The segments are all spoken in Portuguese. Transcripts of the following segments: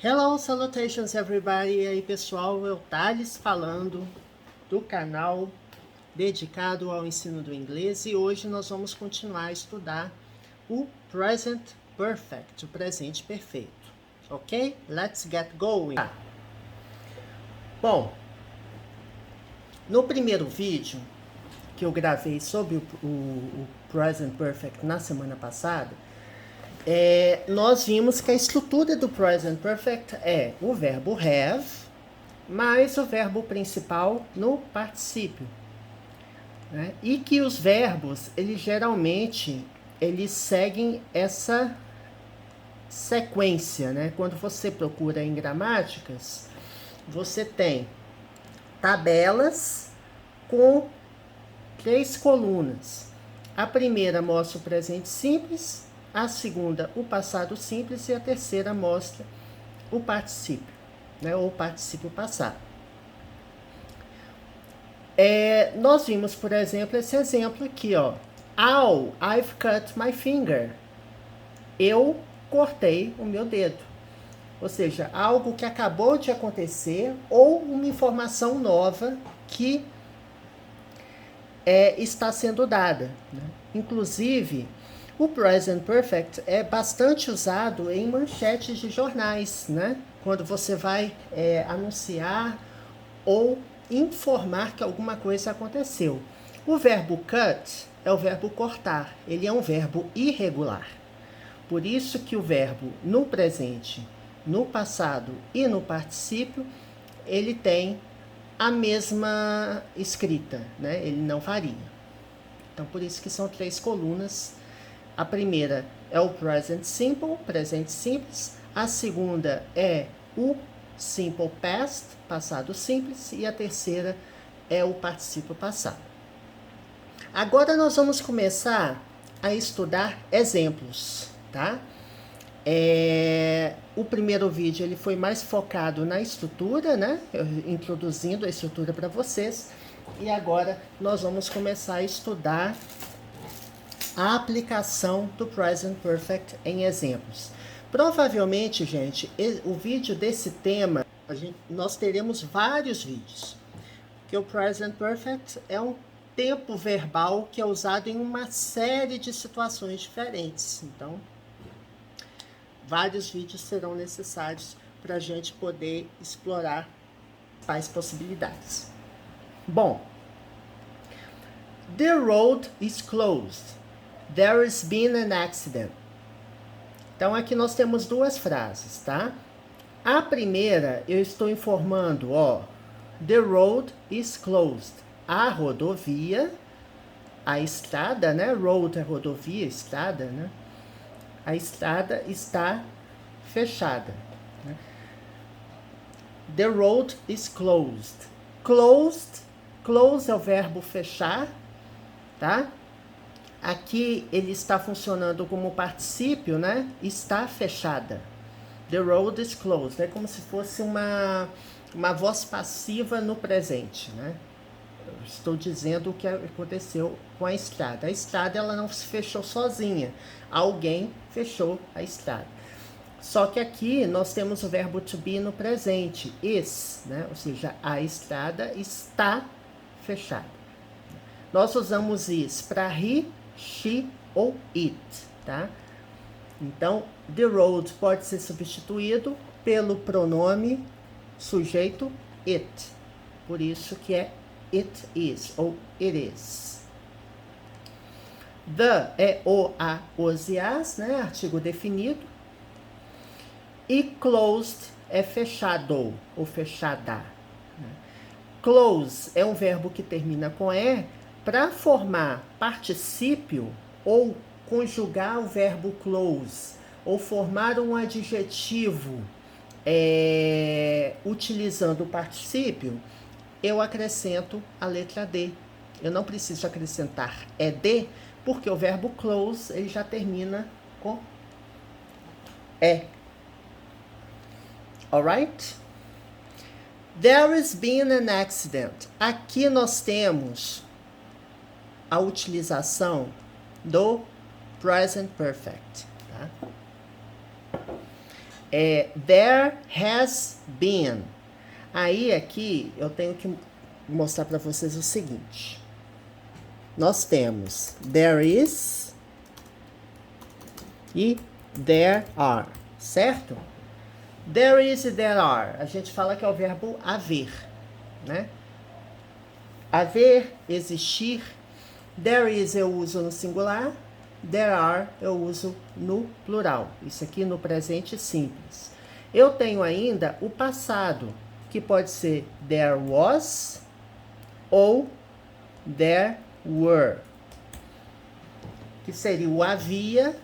Hello, salutations everybody! E aí pessoal, eu Thales falando do canal dedicado ao ensino do inglês e hoje nós vamos continuar a estudar o Present Perfect, o presente perfeito. Ok? Let's get going! Bom, no primeiro vídeo que eu gravei sobre o Present Perfect na semana passada, nós vimos que a estrutura do Present Perfect é o verbo have, mais o verbo principal no particípio. Né? E que os verbos, eles geralmente, eles seguem essa sequência. Né? Quando você procura em gramáticas, você tem tabelas com 3 colunas. A primeira mostra o presente simples, a segunda o passado simples e a terceira mostra o particípio, né, ou particípio passado. Nós vimos, por exemplo, esse exemplo aqui, ó. Ow, I've cut my finger. Eu cortei o meu dedo. Ou seja, algo que acabou de acontecer ou uma informação nova que está sendo dada. Né? Inclusive, o Present Perfect é bastante usado em manchetes de jornais, né? Quando você vai anunciar ou informar que alguma coisa aconteceu. O verbo cut é o verbo cortar. Ele é um verbo irregular. Por isso que o verbo no presente, no passado e no particípio, ele tem a mesma escrita, né? Ele não varia. Então, por isso que são 3 colunas. A primeira é o present simple, presente simples. A segunda é o simple past, passado simples. E a terceira é o particípio passado. Agora nós vamos começar a estudar exemplos, tá? O primeiro vídeo ele foi mais focado na estrutura, né? Introduzindo a estrutura para vocês. E agora nós vamos começar a estudar a aplicação do Present Perfect em exemplos. Provavelmente, gente, o vídeo desse tema, nós teremos vários vídeos. Porque o Present Perfect é um tempo verbal que é usado em uma série de situações diferentes. Então, vários vídeos serão necessários para a gente poder explorar tais possibilidades. Bom, the road is closed. There has been an accident. Então, aqui nós temos 2 frases, tá? A primeira, eu estou informando, ó, the road is closed. A rodovia, a estrada, né? Road é rodovia, estrada, né? A estrada está fechada. Né? The road is closed. Close é o verbo fechar, tá? Aqui ele está funcionando como particípio, né? Está fechada. The road is closed. É como se fosse uma voz passiva no presente, né? Eu estou dizendo o que aconteceu com a estrada. A estrada ela não se fechou sozinha. Alguém fechou a estrada. Só que aqui nós temos o verbo to be no presente, is, né? Ou seja, a estrada está fechada. Nós usamos is para he, she ou it, tá? Então, the road pode ser substituído pelo pronome sujeito it. Por isso que é it is ou it is. The é o, a, os e as, né? Artigo definido. E closed é fechado ou fechada. Close é um verbo que termina com E para formar particípio ou conjugar o verbo close ou formar um adjetivo utilizando o particípio, eu acrescento a letra D. Eu não preciso acrescentar ED, porque o verbo close ele já termina com E. Alright? There has been an accident. Aqui nós temos a utilização do present perfect. Tá? There has been. Aí aqui eu tenho que mostrar para vocês o seguinte. Nós temos there is e there are, certo? There is e there are. A gente fala que é o verbo haver, né? Haver, existir. There is eu uso no singular. There are eu uso no plural. Isso aqui no presente simples. Eu tenho ainda o passado, que pode ser there was ou there were, que seria o havia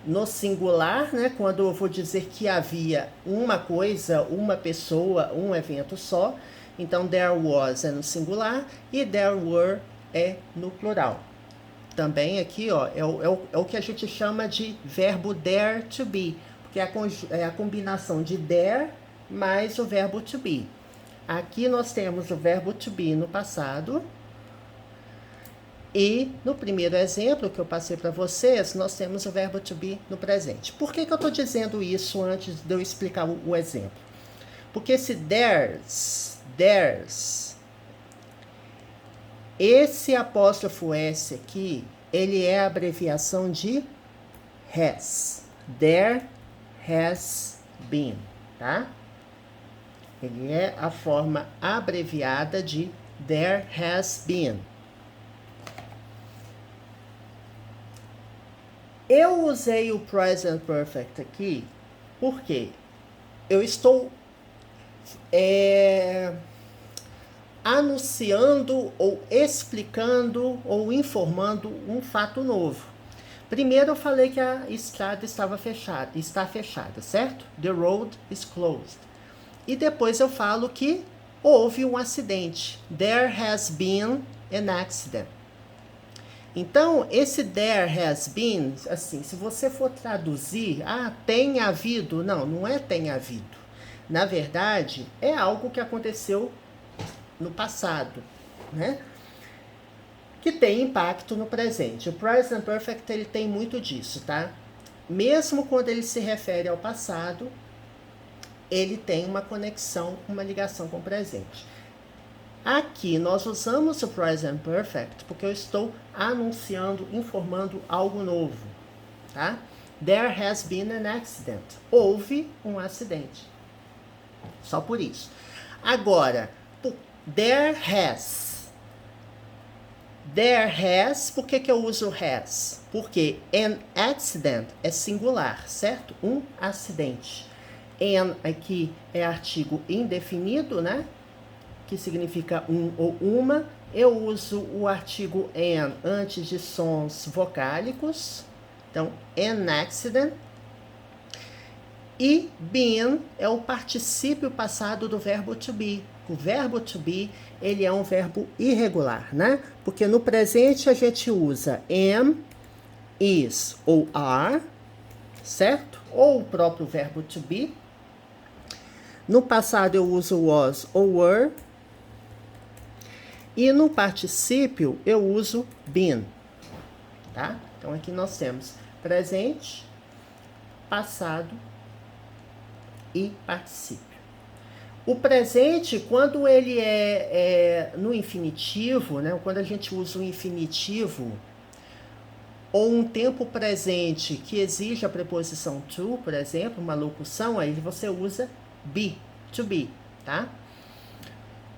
no singular, né? Quando eu vou dizer que havia uma coisa, uma pessoa, um evento só. Então, there was é no singular e there were é no plural. Também aqui, ó, é o que a gente chama de verbo there to be, porque é a combinação de there mais o verbo to be. Aqui nós temos o verbo to be no passado. E no primeiro exemplo que eu passei para vocês, nós temos o verbo to be no presente. Por que eu estou dizendo isso antes de eu explicar o exemplo? Porque esse there's, esse apóstrofo S aqui, ele é a abreviação de has. There has been, tá? Ele é a forma abreviada de there has been. Eu usei o present perfect aqui porque eu estou anunciando ou explicando ou informando um fato novo. Primeiro eu falei que a estrada está fechada, certo? The road is closed. E depois eu falo que houve um acidente. There has been an accident. Então, esse there has been, assim, se você for traduzir, tem havido, não é tem havido. Na verdade, é algo que aconteceu no passado, né? Que tem impacto no presente. O present perfect, ele tem muito disso, tá? Mesmo quando ele se refere ao passado, ele tem uma conexão, uma ligação com o presente. Aqui nós usamos o present perfect porque eu estou anunciando, informando algo novo, tá? There has been an accident. Houve um acidente. Só por isso. Agora, there has. There has, por que eu uso has? Porque an accident é singular, certo? Um acidente. An aqui é artigo indefinido, né? Que significa um ou uma. Eu uso o artigo an antes de sons vocálicos. Então, an accident. E been é o particípio passado do verbo to be. O verbo to be, ele é um verbo irregular, né? Porque no presente a gente usa am, is ou are, certo? Ou o próprio verbo to be. No passado eu uso was ou were. E no particípio eu uso been, tá? Então aqui nós temos presente, passado e particípio. O presente, quando ele é no infinitivo, né? Quando a gente usa o infinitivo ou um tempo presente que exige a preposição to, por exemplo, uma locução, aí você usa be, to be, tá?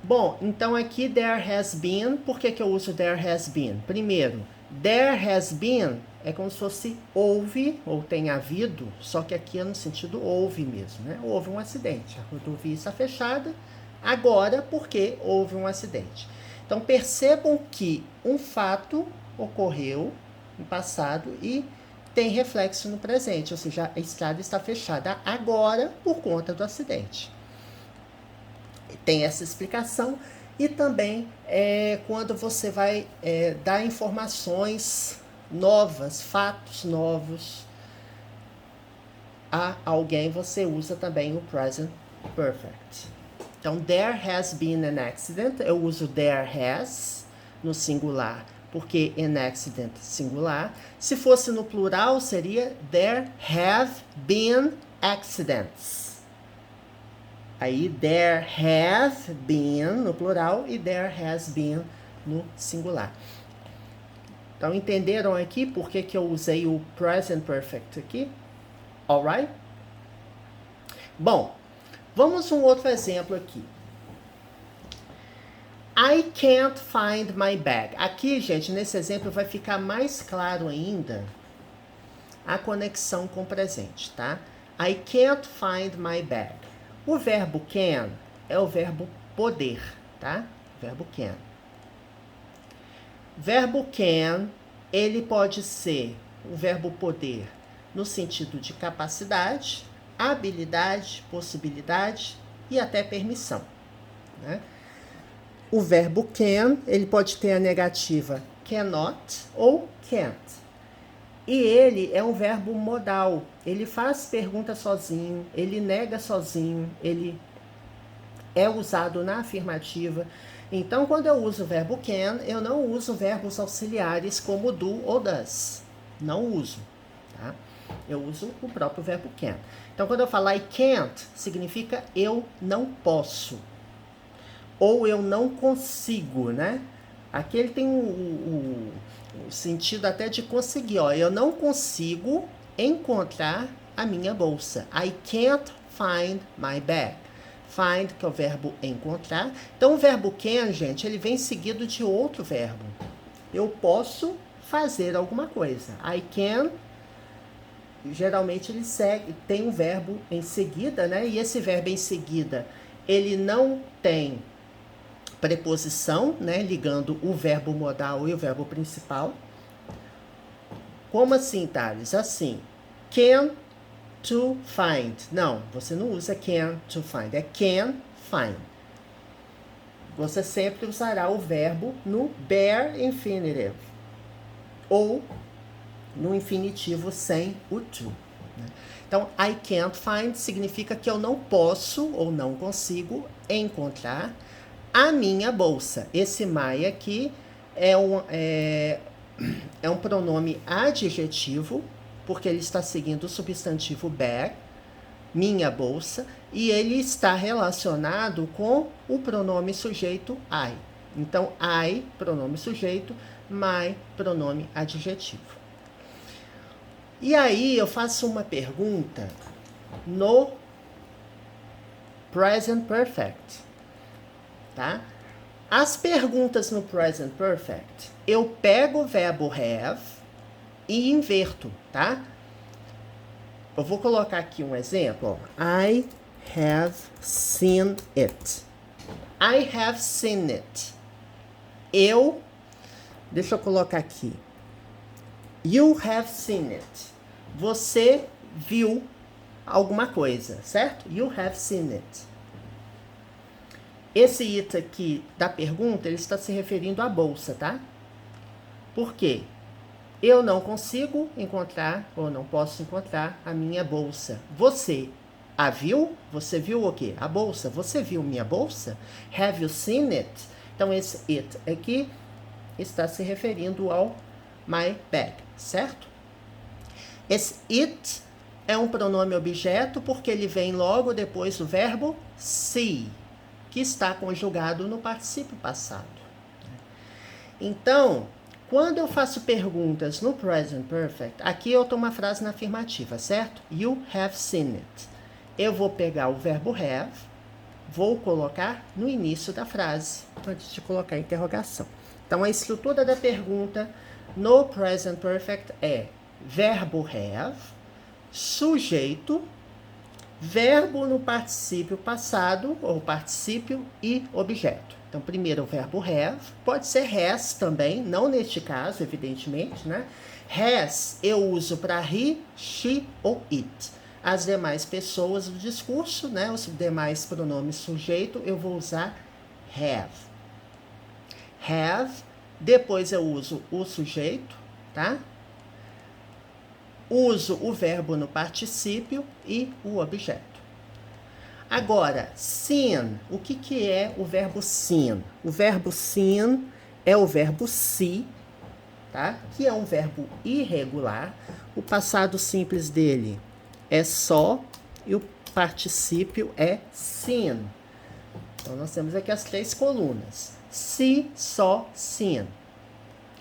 Bom, então aqui there has been, por que eu uso there has been? Primeiro, there has been é como se fosse houve ou tem havido, só que aqui é no sentido houve mesmo, né? Houve um acidente, a rodovia está fechada agora porque houve um acidente. Então percebam que um fato ocorreu no passado e tem reflexo no presente, ou seja, a estrada está fechada agora por conta do acidente. Tem essa explicação e também quando você vai dar informações novas, fatos novos a alguém, você usa também o present perfect. Então, there has been an accident, eu uso there has no singular porque an accident singular. Se fosse no plural, seria there have been accidents. Aí, there have been no plural e there has been no singular. Então, entenderam aqui por que eu usei o present perfect aqui? Alright? Bom, vamos um outro exemplo aqui. I can't find my bag. Aqui, gente, nesse exemplo vai ficar mais claro ainda a conexão com o presente, tá? I can't find my bag. O verbo can é o verbo poder, tá? Verbo can. Verbo can, ele pode ser o verbo poder no sentido de capacidade, habilidade, possibilidade e até permissão, né? O verbo can, ele pode ter a negativa cannot ou can't. E ele é um verbo modal. Ele faz pergunta sozinho, ele nega sozinho, ele é usado na afirmativa. Então, quando eu uso o verbo can, eu não uso verbos auxiliares como do ou does. Não uso, tá? Eu uso o próprio verbo can. Então, quando eu falar I can't, significa eu não posso. Ou eu não consigo, né? Aqui ele tem o sentido até de conseguir, ó. Eu não consigo encontrar a minha bolsa. I can't find my bag. Find, que é o verbo encontrar. Então, o verbo can, gente, ele vem seguido de outro verbo. Eu posso fazer alguma coisa. I can, geralmente ele segue, tem um verbo em seguida, né? E esse verbo em seguida, ele não tem preposição, né? Ligando o verbo modal e o verbo principal. Como assim, Thales? Assim, can to find. Não, você não usa can to find, é can find. Você sempre usará o verbo no bare infinitive ou no infinitivo sem o to. Então, I can't find significa que eu não posso ou não consigo encontrar a minha bolsa. Esse my aqui é um pronome adjetivo, porque ele está seguindo o substantivo bag, minha bolsa, e ele está relacionado com o pronome sujeito I. Então, I, pronome sujeito, my, pronome adjetivo. E aí, eu faço uma pergunta no present perfect, tá? As perguntas no present perfect, eu pego o verbo have e inverto, tá? Eu vou colocar aqui um exemplo. Ó. I have seen it. I have seen it. Deixa eu colocar aqui. You have seen it. Você viu alguma coisa, certo? You have seen it. Esse it aqui da pergunta, ele está se referindo à bolsa, tá? Por quê? Eu não consigo encontrar, ou não posso encontrar, a minha bolsa. Você a viu? Você viu o quê? A bolsa. Você viu minha bolsa? Have you seen it? Então, esse it aqui está se referindo ao my bag, certo? Esse it é um pronome objeto porque ele vem logo depois do verbo see, que está conjugado no particípio passado. Então, quando eu faço perguntas no present perfect, aqui eu tomo uma frase na afirmativa, certo? You have seen it. Eu vou pegar o verbo have, vou colocar no início da frase, antes de colocar a interrogação. Então, a estrutura da pergunta no present perfect é verbo have, sujeito, verbo no particípio passado, ou particípio e objeto. Então, primeiro o verbo have, pode ser has também, não neste caso, evidentemente, né? Has eu uso para he, she ou it. As demais pessoas do discurso, né? Os demais pronomes sujeito, eu vou usar have. Have, depois eu uso o sujeito, tá? Uso o verbo no particípio e o objeto. Agora, seen, o que é o verbo seen? O verbo seen é o verbo see, tá? Que é um verbo irregular. O passado simples dele é só e o particípio é seen. Então, nós temos aqui as 3 colunas. Se, só, seen.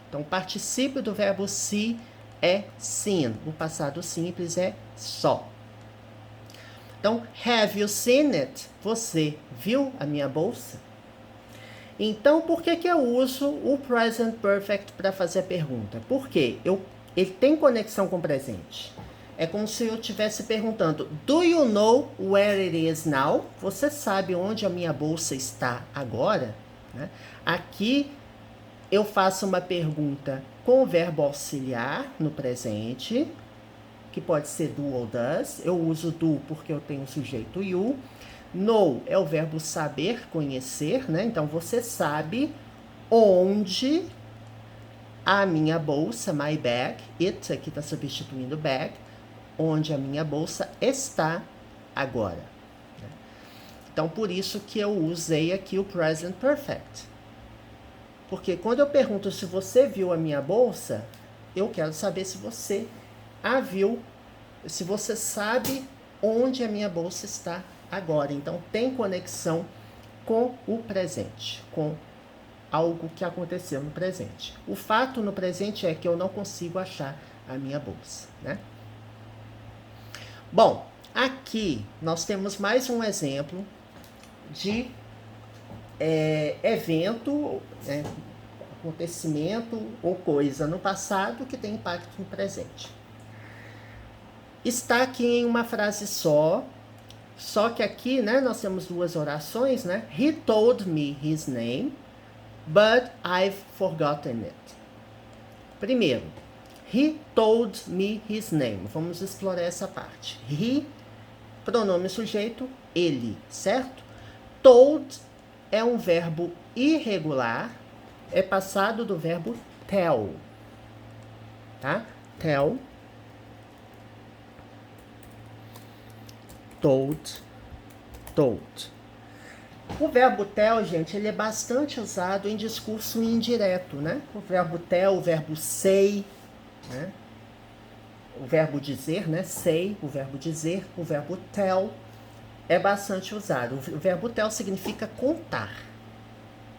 Então, o particípio do verbo se é seen. O passado simples é só. Então, have you seen it? Você viu a minha bolsa? Então, por que eu uso o present perfect para fazer a pergunta? Porque ele tem conexão com o presente. É como se eu estivesse perguntando, do you know where it is now? Você sabe onde a minha bolsa está agora? Né? Aqui eu faço uma pergunta com o verbo auxiliar no presente, que pode ser do ou does. Eu uso do porque eu tenho o sujeito you. Know é o verbo saber, conhecer, né? Então, você sabe onde a minha bolsa, my bag, it aqui está substituindo bag, onde a minha bolsa está agora. Então, por isso que eu usei aqui o present perfect. Porque quando eu pergunto se você viu a minha bolsa, eu quero saber se você a viu, se você sabe onde a minha bolsa está agora. Então, tem conexão com o presente, com algo que aconteceu no presente. O fato no presente é que eu não consigo achar a minha bolsa, né? Bom, aqui nós temos mais um exemplo de evento, acontecimento ou coisa no passado que tem impacto no presente. Está aqui em uma frase só que aqui, né, nós temos 2 orações, né? He told me his name, but I've forgotten it. Primeiro, he told me his name. Vamos explorar essa parte. He, pronome sujeito, ele, certo? Told é um verbo irregular, é passado do verbo tell, tá? Tell, told. O verbo tell, gente, ele é bastante usado em discurso indireto, né? O verbo tell, o verbo say, né? O verbo dizer, né? Say, o verbo dizer, o verbo tell é bastante usado. O verbo tell significa contar,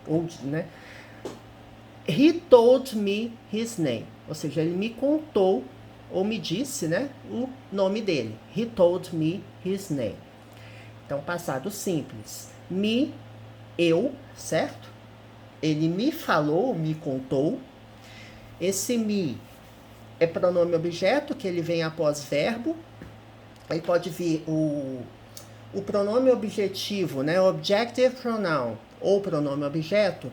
ou, né? He told me his name, ou seja, ele me contou ou me disse, né, o nome dele. He told me his name. Então, passado simples. Me, eu, certo? Ele me falou, me contou. Esse me é pronome objeto, que ele vem após verbo. Aí pode vir o pronome objetivo, né? Objective pronoun ou pronome objeto.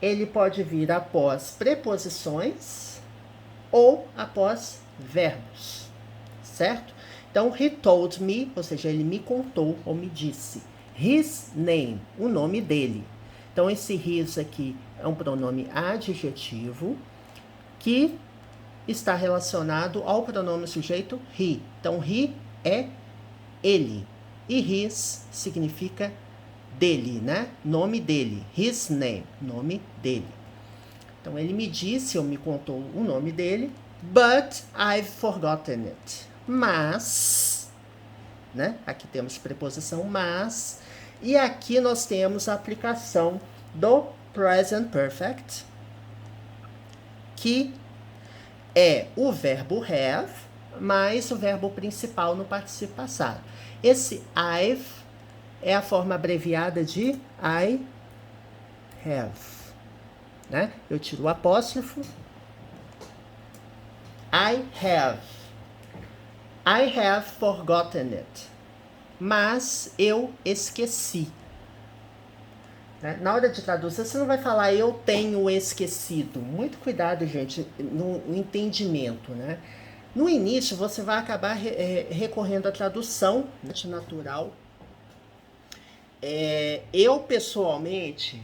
Ele pode vir após preposições ou após verbos, certo? Então, he told me, ou seja, ele me contou ou me disse. His name, o nome dele. Então, esse his aqui é um pronome adjetivo que está relacionado ao pronome sujeito he. Então, he é ele. E his significa dele, né? Nome dele. His name, nome dele. Então, ele me disse ou me contou o nome dele. But I've forgotten it. Mas, né? Aqui temos preposição mas. E aqui nós temos a aplicação do present perfect, que é o verbo have, mais o verbo principal no particípio passado. Esse I've é a forma abreviada de I have, né? Eu tiro o apóstrofo. I have forgotten it. Mas eu esqueci. Né? Na hora de traduzir, você não vai falar eu tenho esquecido. Muito cuidado, gente, no entendimento, né? No início, você vai acabar recorrendo à tradução natural. Eu, pessoalmente,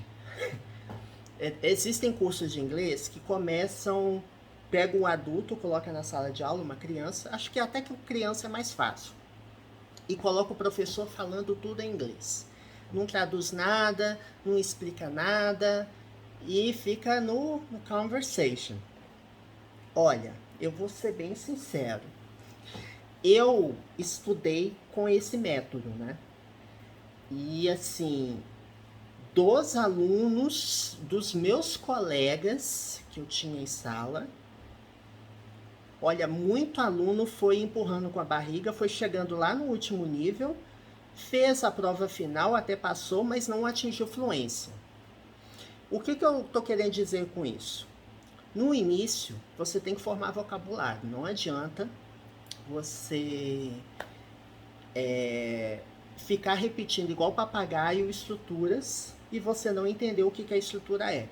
existem cursos de inglês que começam, pega um adulto, coloca na sala de aula, uma criança, acho que até que criança é mais fácil, e coloca o professor falando tudo em inglês. Não traduz nada, não explica nada, e fica no conversation. Olha, eu vou ser bem sincero. Eu estudei com esse método, né? E assim, dos alunos, dos meus colegas que eu tinha em sala, olha, muito aluno foi empurrando com a barriga, foi chegando lá no último nível, fez a prova final, até passou, mas não atingiu fluência. O que eu estou querendo dizer com isso? No início, você tem que formar vocabulário. Não adianta você ficar repetindo igual papagaio estruturas e você não entender o que a estrutura é.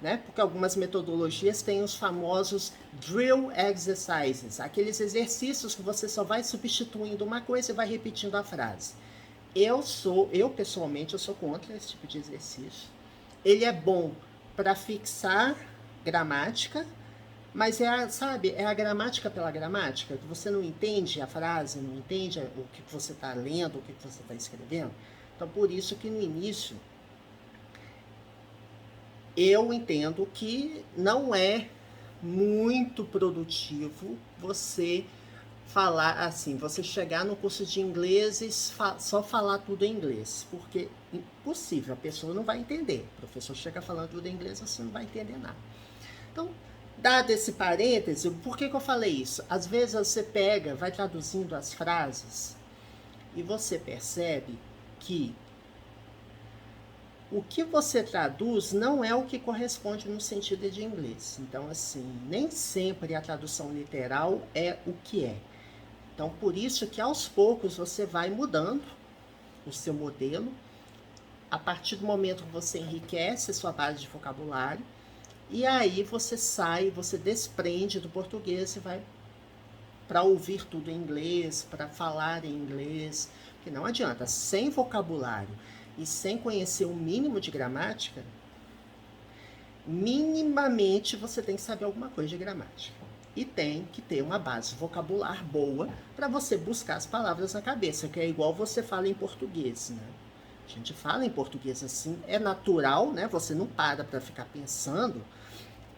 Né? Porque algumas metodologias têm os famosos drill exercises, aqueles exercícios que você só vai substituindo uma coisa e vai repetindo a frase. Eu pessoalmente, eu sou contra esse tipo de exercício. Ele é bom para fixar gramática, mas é a gramática pela gramática, que você não entende a frase, não entende o que você está lendo, o que você está escrevendo. Então, por isso que no início, eu entendo que não é muito produtivo você falar assim, você chegar no curso de inglês e só falar tudo em inglês, porque impossível, a pessoa não vai entender. O professor chega falando tudo em inglês, você não vai entender nada. Então, dado esse parêntese, por que eu falei isso? Às vezes você pega, vai traduzindo as frases e você percebe que o que você traduz não é o que corresponde no sentido de inglês. Então, assim, nem sempre a tradução literal é o que é. Então, por isso que aos poucos você vai mudando o seu modelo. A partir do momento que você enriquece a sua base de vocabulário, e aí você sai, você desprende do português e vai para ouvir tudo em inglês, para falar em inglês. Porque não adianta, sem vocabulário e sem conhecer o mínimo de gramática, minimamente você tem que saber alguma coisa de gramática. E tem que ter uma base vocabular boa para você buscar as palavras na cabeça, que é igual você fala em português, né? A gente fala em português assim, é natural, né? Você não para ficar pensando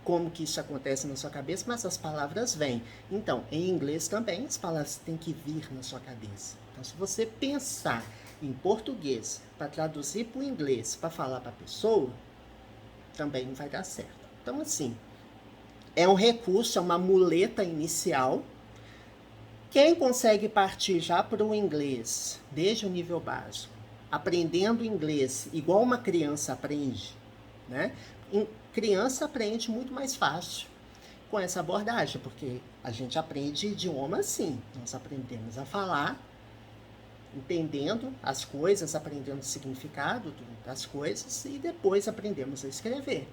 como que isso acontece na sua cabeça, mas as palavras vêm. Então, em inglês também, as palavras têm que vir na sua cabeça. Então, se você pensar em português para traduzir para o inglês, para falar para a pessoa, também não vai dar certo. Então, assim, é um recurso, é uma muleta inicial. Quem consegue partir já para o inglês, desde o nível básico, aprendendo inglês igual uma criança aprende, né? Criança aprende muito mais fácil com essa abordagem, porque a gente aprende idioma assim. Nós aprendemos a falar, entendendo as coisas, aprendendo o significado das coisas e depois aprendemos a escrever.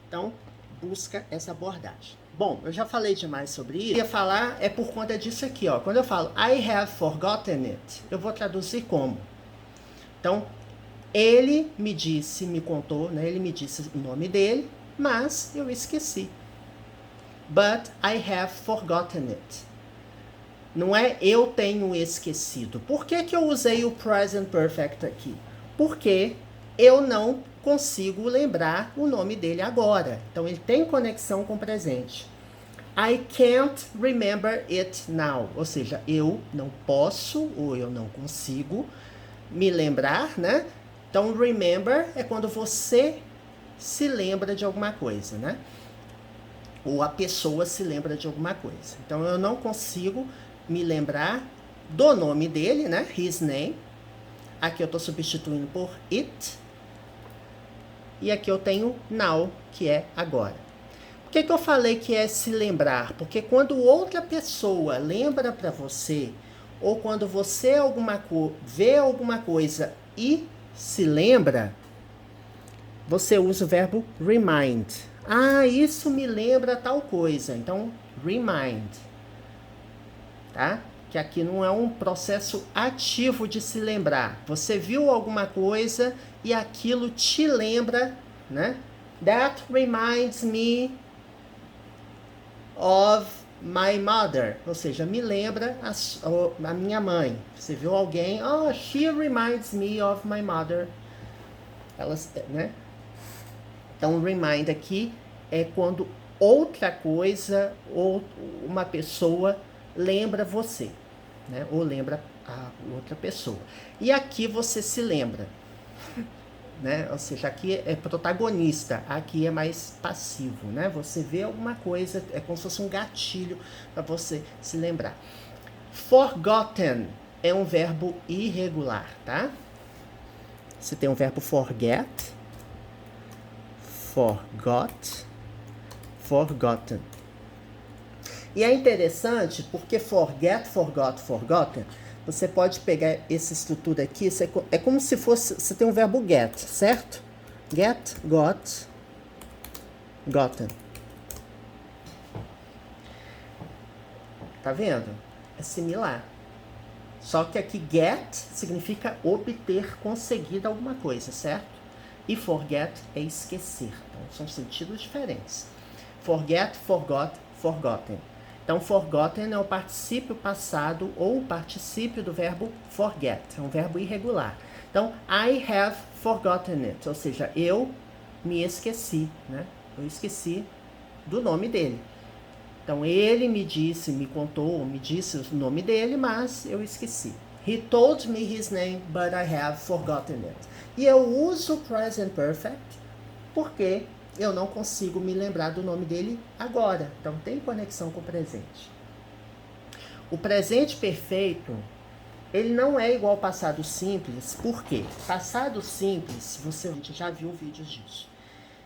Então, busca essa abordagem. Bom, eu já falei demais sobre isso. Eu ia falar é por conta disso aqui, ó. Quando eu falo I have forgotten it, eu vou traduzir como? Então, ele me disse, me contou, né? Ele me disse o nome dele, mas eu esqueci. But I have forgotten it. Não é eu tenho esquecido. Por que eu usei o present perfect aqui? Porque eu não consigo lembrar o nome dele agora. Então, ele tem conexão com o presente. I can't remember it now. Ou seja, eu não posso ou eu não consigo me lembrar, né? Então, remember é quando você se lembra de alguma coisa, né? Ou a pessoa se lembra de alguma coisa. Então, eu não consigo me lembrar do nome dele, né? His name. Aqui eu estou substituindo por it. E aqui eu tenho now, que é agora. Por que eu falei que é se lembrar? Porque quando outra pessoa lembra para você, ou quando você vê alguma coisa e se lembra, você usa o verbo remind. Ah, isso me lembra tal coisa. Então, remind. Tá? Que aqui não é um processo ativo de se lembrar. Você viu alguma coisa e aquilo te lembra, né? That reminds me of my mother. Ou seja, me lembra a minha mãe. Você viu alguém, oh, she reminds me of my mother. Elas, né? Então, remind aqui é quando outra coisa ou uma pessoa lembra você, né? Ou lembra a outra pessoa. E aqui você se lembra, né? Ou seja, aqui é protagonista, aqui é mais passivo, né? Você vê alguma coisa, é como se fosse um gatilho para você se lembrar. Forgotten é um verbo irregular, tá? Você tem um verbo forget, forgot, forgotten. E é interessante porque forget, forgot, forgotten, você pode pegar essa estrutura aqui, é como se fosse, você tem um verbo get, certo? Get, got, gotten. Tá vendo? É similar. Só que aqui get significa obter, conseguir alguma coisa, certo? E forget é esquecer. Então, são sentidos diferentes. Forget, forgot, forgotten. Então, forgotten é o particípio passado ou o particípio do verbo forget. É um verbo irregular. Então, I have forgotten it. Ou seja, eu me esqueci, né? Eu esqueci do nome dele. Então, ele me disse, me contou, me disse o nome dele, mas eu esqueci. He told me his name, but I have forgotten it. E eu uso o present perfect porque eu não consigo me lembrar do nome dele agora. Então, tem conexão com o presente. O presente perfeito, ele não é igual ao passado simples. Por quê? Passado simples, a gente já viu vídeos disso.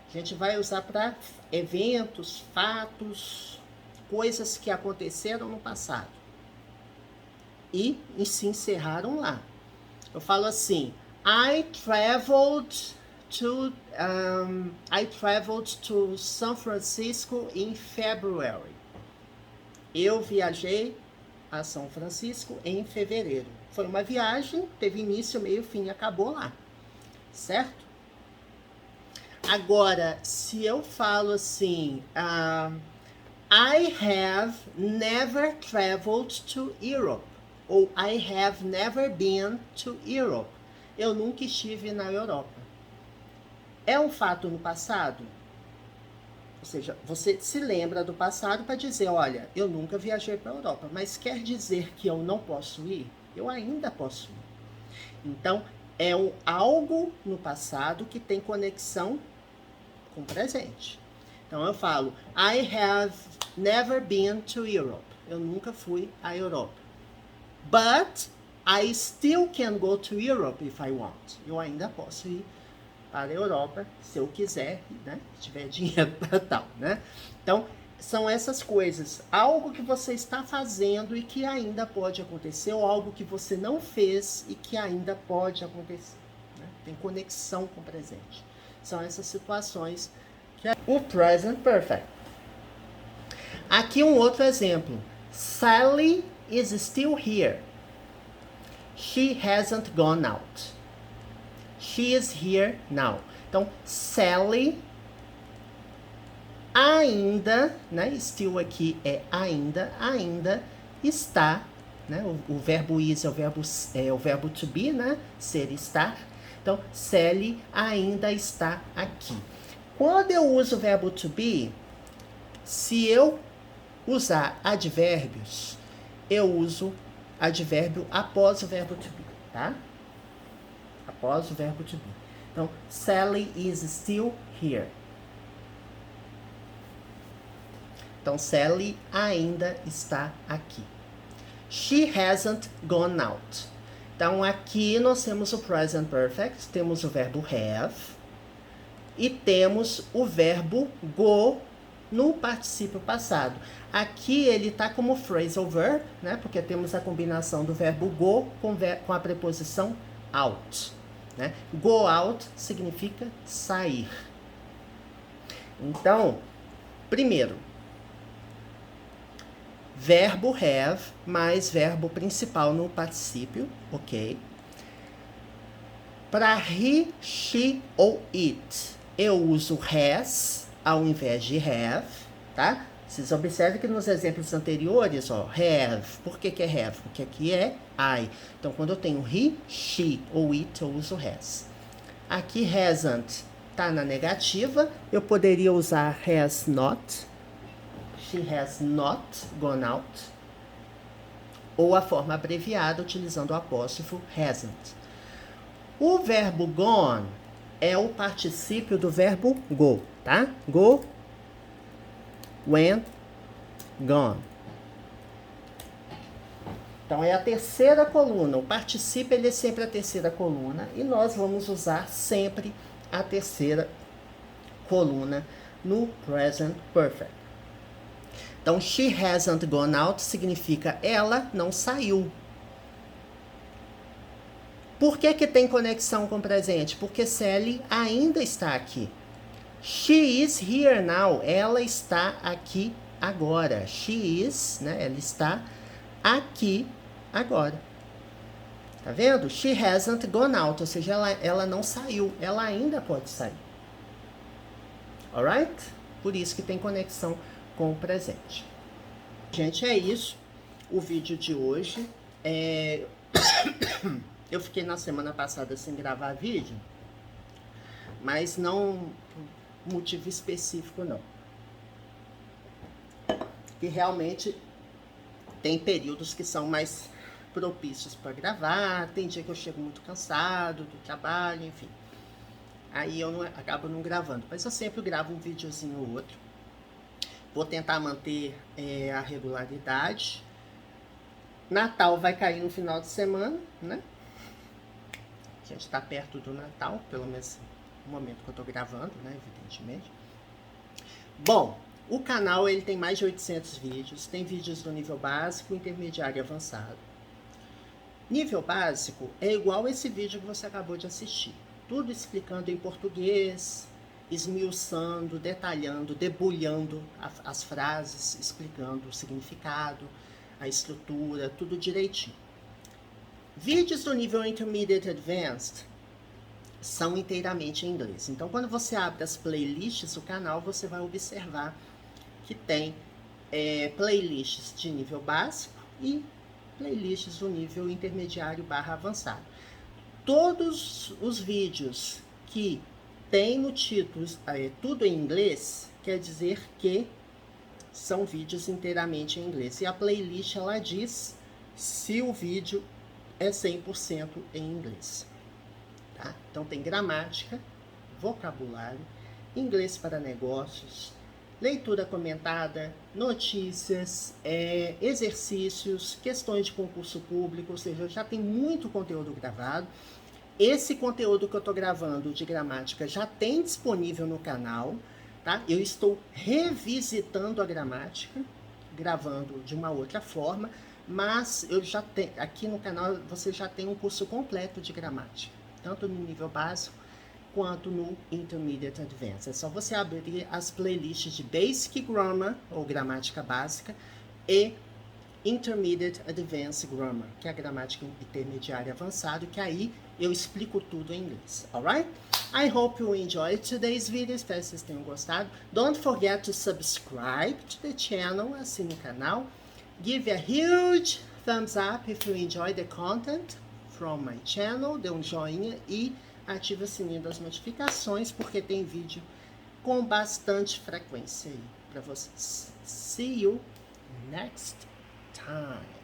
A gente vai usar para eventos, fatos, coisas que aconteceram no passado e se encerraram lá. Eu falo assim, I traveled to San Francisco in February. Eu viajei a São Francisco em fevereiro. Foi uma viagem, teve início, meio, fim, acabou lá. Certo? Agora, se eu falo assim, I have never traveled to Europe. Ou I have never been to Europe. Eu nunca estive na Europa. É um fato no passado? Ou seja, você se lembra do passado para dizer, olha, eu nunca viajei para a Europa. Mas quer dizer que eu não posso ir? Eu ainda posso ir. Então, é algo no passado que tem conexão com o presente. Então, eu falo, I have never been to Europe. Eu nunca fui à Europa. But I still can go to Europe if I want. Eu ainda posso ir para a Europa se eu quiser, né? Se tiver dinheiro para tal, né? Então, são essas coisas. Algo que você está fazendo e que ainda pode acontecer, ou algo que você não fez e que ainda pode acontecer. Né? Tem conexão com o presente. São essas situações que é o present perfect. Aqui um outro exemplo. Sally is still here. She hasn't gone out. She is here now. Então, Sally ainda, né? Still aqui é ainda está, né? O verbo is é o verbo to be, né? Ser, estar. Então, Sally ainda está aqui. Quando eu uso o verbo to be, se eu usar advérbios, eu uso advérbio após o verbo to be, tá? Após o verbo to be. Então, Sally is still here. Então, Sally ainda está aqui. She hasn't gone out. Então, aqui nós temos o present perfect, temos o verbo have e temos o verbo go no particípio passado. Aqui ele está como phrasal verb, né? Porque temos a combinação do verbo go com a preposição out. Né? Go out significa sair. Então, primeiro, verbo have mais verbo principal no particípio, ok? Para he, she ou it, eu uso has ao invés de have, tá? Vocês observem que nos exemplos anteriores, ó, have. Por que é have? Porque aqui é I. Então, quando eu tenho he, she ou it, eu uso has. Aqui hasn't tá na negativa. Eu poderia usar has not, she has not gone out, ou a forma abreviada utilizando o apóstrofo hasn't. O verbo gone é o particípio do verbo go, tá? Go, went, gone. Então, é a terceira coluna. O particípio ele é sempre a terceira coluna e nós vamos usar sempre a terceira coluna no present perfect. Então, she hasn't gone out significa ela não saiu. Por que que tem conexão com o presente? Porque Sally ainda está aqui. She is here now. Ela está aqui agora. She is, né? Ela está aqui agora. Tá vendo? She hasn't gone out. Ou seja, ela não saiu. Ela ainda pode sair. Alright? Por isso que tem conexão com o presente. Gente, é isso. O vídeo de hoje. Eu fiquei na semana passada sem gravar vídeo, mas não por motivo específico, não. Que realmente tem períodos que são mais propícios para gravar, tem dia que eu chego muito cansado do trabalho, enfim. Aí eu acabo não gravando, mas eu sempre gravo um videozinho ou outro. Vou tentar manter a regularidade. Natal vai cair no final de semana, né? A gente está perto do Natal, pelo menos no momento que eu estou gravando, né, evidentemente. Bom, o canal ele tem mais de 800 vídeos, tem vídeos do nível básico, intermediário e avançado. Nível básico é igual esse vídeo que você acabou de assistir. Tudo explicando em português, esmiuçando, detalhando, debulhando as frases, explicando o significado, a estrutura, tudo direitinho. Vídeos do nível Intermediate Advanced são inteiramente em inglês. Então, quando você abre as playlists do canal, você vai observar que tem playlists de nível básico e playlists do nível intermediário / avançado. Todos os vídeos que tem no título tudo em inglês, quer dizer que são vídeos inteiramente em inglês. E a playlist ela diz se o vídeo é 100% em inglês. Tá? Então tem gramática, vocabulário, inglês para negócios, leitura comentada, notícias, exercícios, questões de concurso público, ou seja, já tem muito conteúdo gravado. Esse conteúdo que eu estou gravando de gramática já tem disponível no canal, tá? Eu estou revisitando a gramática, gravando de uma outra forma, mas eu já tenho, aqui no canal você já tem um curso completo de gramática, tanto no nível básico quanto no Intermediate Advanced. É só você abrir as playlists de Basic Grammar, ou gramática básica, e Intermediate Advanced Grammar, que é a gramática intermediária avançada, que aí eu explico tudo em inglês, alright? I hope you enjoyed today's video, espero que vocês tenham gostado. Don't forget to subscribe to the channel, assine o canal. Give a huge thumbs up if you enjoy the content from my channel. Dê um joinha e ative o sininho das notificações, porque tem vídeo com bastante frequência aí para vocês. See you next time.